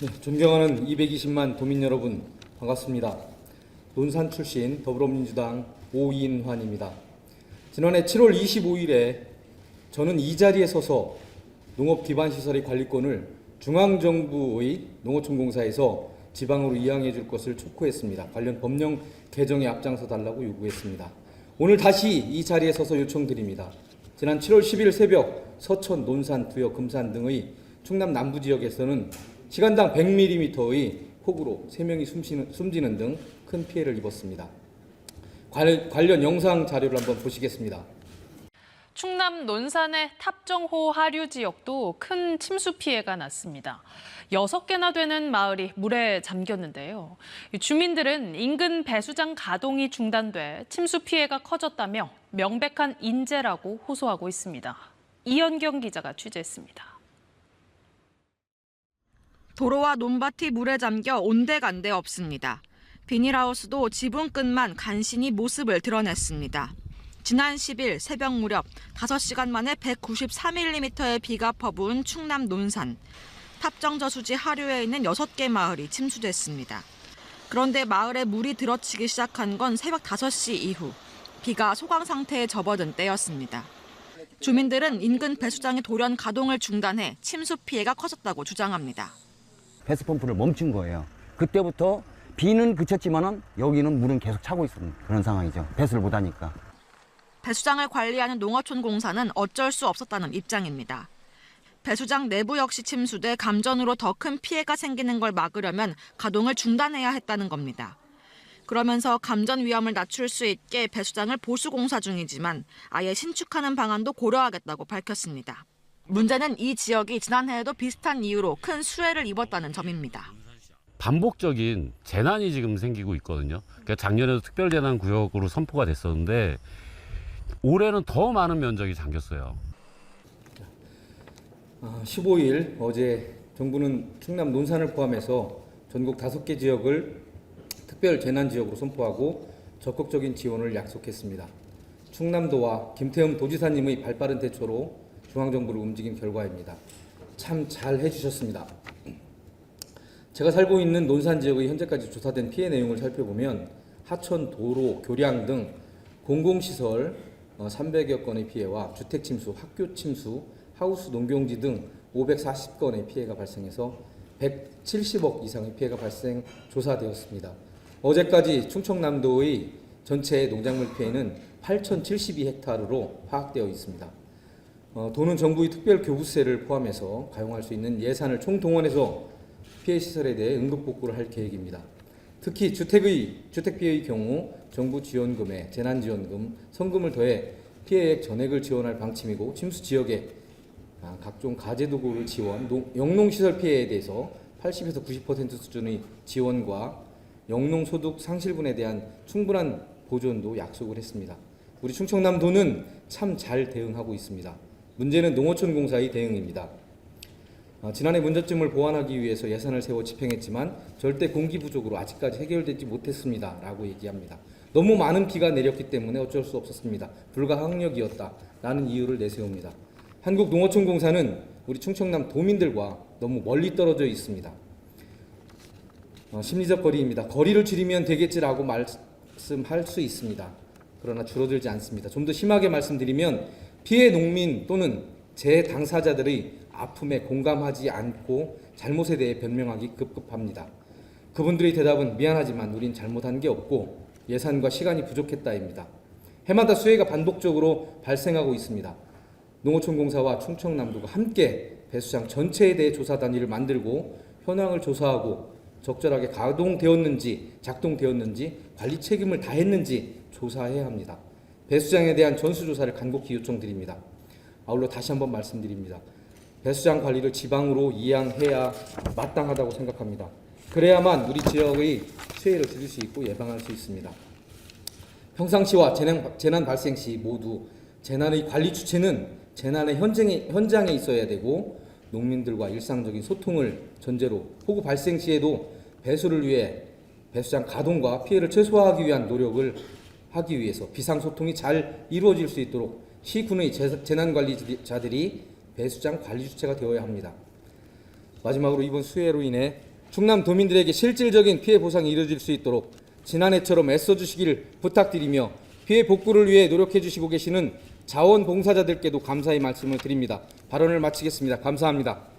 네, 존경하는 220만 도민 여러분, 반갑습니다. 논산 출신 더불어민주당 오인환입니다. 지난해 7월 25일에 저는 이 자리에 서서 농업기반시설의 관리권을 중앙정부의 농어촌공사에서 지방으로 이양해 줄 것을 촉구했습니다. 관련 법령 개정에 앞장서 달라고 요구했습니다. 오늘 다시 이 자리에 서서 요청드립니다. 지난 7월 10일 새벽 서천, 논산, 부여, 금산 등의 충남 남부 지역에서는 시간당 100mm의 폭우로 3명이 숨지는 등 큰 피해를 입었습니다. 관련 영상 자료를 한번 보시겠습니다. 충남 논산의 탑정호 하류 지역도 큰 침수 피해가 났습니다. 6개나 되는 마을이 물에 잠겼는데요. 주민들은 인근 배수장 가동이 중단돼 침수 피해가 커졌다며 명백한 인재라고 호소하고 있습니다. 이현경 기자가 취재했습니다. 도로와 논밭이 물에 잠겨 온데간데 없습니다. 비닐하우스도 지붕 끝만 간신히 모습을 드러냈습니다. 지난 10일 새벽 무렵 5시간 만에 193mm의 비가 퍼부은 충남 논산. 탑정저수지 하류에 있는 6개 마을이 침수됐습니다. 그런데 마을에 물이 들어치기 시작한 건 새벽 5시 이후. 비가 소강 상태에 접어든 때였습니다. 주민들은 인근 배수장의 돌연 가동을 중단해 침수 피해가 커졌다고 주장합니다. 배수 펌프를 멈춘 거예요. 그때부터 비는 그쳤지만은 여기는 물은 계속 차고 있는 그런 상황이죠. 배수를 못 하니까. 배수장을 관리하는 농어촌공사는 어쩔 수 없었다는 입장입니다. 배수장 내부 역시 침수돼 감전으로 더 큰 피해가 생기는 걸 막으려면 가동을 중단해야 했다는 겁니다. 그러면서 감전 위험을 낮출 수 있게 배수장을 보수공사 중이지만 아예 신축하는 방안도 고려하겠다고 밝혔습니다. 문제는 이 지역이 지난해에도 비슷한 이유로 큰 수해를 입었다는 점입니다. 반복적인 재난이 지금 생기고 있거든요. 그러니까 작년에도 특별재난구역으로 선포가 됐었는데 올해는 더 많은 면적이 잠겼어요. 15일 어제 정부는 충남 논산을 포함해서 전국 5개 지역을 특별재난지역으로 선포하고 적극적인 지원을 약속했습니다. 충남도와 김태흠 도지사님의 발빠른 대처로 중앙정부를 움직인 결과입니다. 참 잘 해주셨습니다. 제가 살고 있는 논산 지역의 현재까지 조사된 피해 내용을 살펴보면 하천, 도로, 교량 등 공공시설 300여 건의 피해와 주택 침수, 학교 침수, 하우스 농경지 등 540건의 피해가 발생해서 170억 이상의 피해가 조사되었습니다. 어제까지 충청남도의 전체 농작물 피해는 8,072헥타르로 파악되어 있습니다. 도는 정부의 특별교부세를 포함해서 가용할 수 있는 예산을 총동원해서 피해 시설에 대해 응급복구를 할 계획입니다. 특히 주택 피해의 경우 정부 지원금에 재난지원금, 성금을 더해 피해액 전액을 지원할 방침이고 침수 지역에 각종 가재도구를 지원, 영농시설 피해에 대해서 80에서 90% 수준의 지원과 영농소득 상실분에 대한 충분한 보존도 약속을 했습니다. 우리 충청남도는 참 잘 대응하고 있습니다. 문제는 농어촌공사의 대응입니다. 지난해 문제점을 보완하기 위해서 예산을 세워 집행했지만 절대 공기 부족으로 아직까지 해결되지 못했습니다. 라고 얘기합니다. 너무 많은 비가 내렸기 때문에 어쩔 수 없었습니다. 불가항력이었다. 라는 이유를 내세웁니다. 한국농어촌공사는 우리 충청남 도민들과 너무 멀리 떨어져 있습니다. 심리적 거리입니다. 거리를 줄이면 되겠지라고 말씀할 수 있습니다. 그러나 줄어들지 않습니다. 좀 더 심하게 말씀드리면 피해 농민 또는 재당사자들의 아픔에 공감하지 않고 잘못에 대해 변명하기 급급합니다. 그분들의 대답은 미안하지만 우린 잘못한 게 없고 예산과 시간이 부족했다입니다. 해마다 수해가 반복적으로 발생하고 있습니다. 농어촌공사와 충청남도가 함께 배수장 전체에 대해 조사 단위를 만들고 현황을 조사하고 적절하게 가동되었는지 작동되었는지 관리 책임을 다했는지 조사해야 합니다. 배수장에 대한 전수조사를 간곡히 요청드립니다. 아울러 다시 한번 말씀드립니다. 배수장 관리를 지방으로 이양해야 마땅하다고 생각합니다. 그래야만 우리 지역의 수해를 줄일 수 있고 예방할 수 있습니다. 평상시와 재난 발생 시 모두 재난의 관리 주체는 재난의 현장에 있어야 되고 농민들과 일상적인 소통을 전제로 폭우 발생 시에도 배수를 위해 배수장 가동과 피해를 최소화하기 위한 노력을 하기 위해서 비상소통이 잘 이루어질 수 있도록 시군의 재난관리자들이 배수장 관리 주체가 되어야 합니다. 마지막으로 이번 수해로 인해 충남 도민들에게 실질적인 피해 보상이 이루어질 수 있도록 지난해처럼 애써주시기를 부탁드리며 피해 복구를 위해 노력해 주시고 계시는 자원봉사자들께도 감사의 말씀을 드립니다. 발언을 마치겠습니다. 감사합니다.